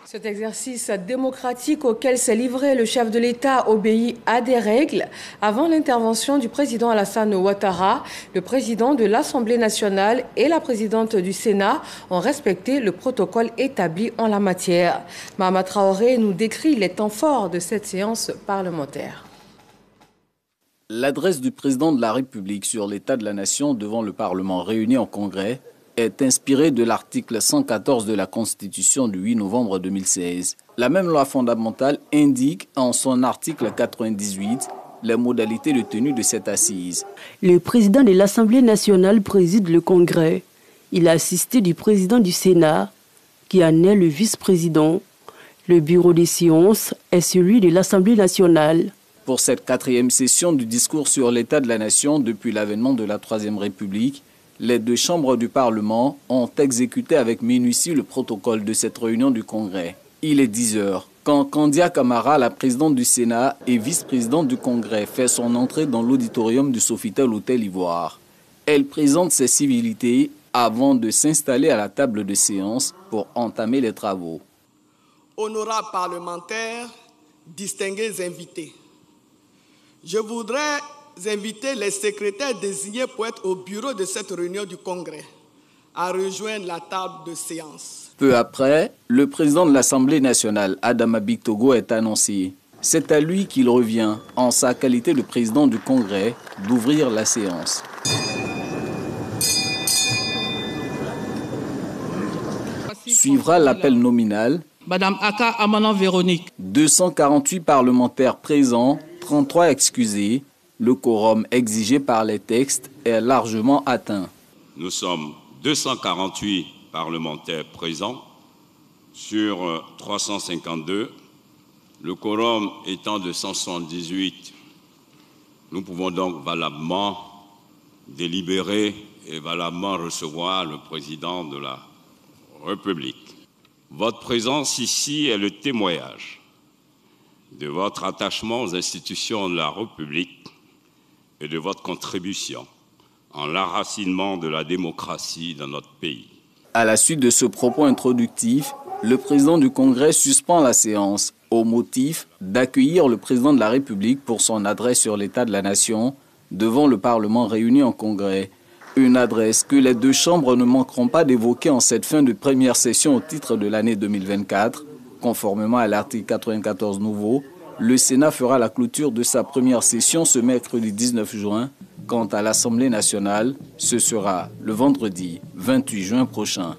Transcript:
Cet exercice démocratique auquel s'est livré le chef de l'État obéit à des règles. Avant l'intervention du président Alassane Ouattara, le président de l'Assemblée nationale et la présidente du Sénat ont respecté le protocole établi en la matière. Mahama Traoré nous décrit les temps forts de cette séance parlementaire. L'adresse du président de la République sur l'état de la nation devant le Parlement réuni en congrès est inspirée de l'article 114 de la Constitution du 8 novembre 2016. La même loi fondamentale indique en son article 98 les modalités de tenue de cette assise. Le président de l'Assemblée nationale préside le congrès. Il a assisté du président du Sénat, qui en est le vice-président. Le bureau des séances est celui de l'Assemblée nationale. Pour cette 4e session du discours sur l'état de la nation depuis l'avènement de la Troisième République, les deux chambres du Parlement ont exécuté avec minutie le protocole de cette réunion du Congrès. Il est 10 heures. Quand Kandia Camara, la présidente du Sénat et vice-présidente du Congrès, fait son entrée dans l'auditorium du Sofitel Hôtel Ivoire, elle présente ses civilités avant de s'installer à la table de séance pour entamer les travaux. Honorables parlementaires, distingués invités, je voudrais inviter les secrétaires désignés pour être au bureau de cette réunion du Congrès à rejoindre la table de séance. Peu après, le président de l'Assemblée nationale, Adama Bictogo, est annoncé. C'est à lui qu'il revient, en sa qualité de président du Congrès, d'ouvrir la séance. Suivra l'appel nominal. Madame Aka Amanan Véronique. 248 parlementaires présents, 33 excusés. Le quorum exigé par les textes est largement atteint. Nous sommes 248 parlementaires présents sur 352. Le quorum étant de 178, nous pouvons donc valablement délibérer et valablement recevoir le président de la République. Votre présence ici est le témoignage de votre attachement aux institutions de la République et de votre contribution en l'enracinement de la démocratie dans notre pays. À la suite de ce propos introductif, le président du Congrès suspend la séance au motif d'accueillir le président de la République pour son adresse sur l'état de la nation devant le Parlement réuni en Congrès. Une adresse que les deux chambres ne manqueront pas d'évoquer en cette fin de première session au titre de l'année 2024. Conformément à l'article 94 nouveau, le Sénat fera la clôture de sa première session ce mercredi 19 juin. Quant à l'Assemblée nationale, ce sera le vendredi 28 juin prochain.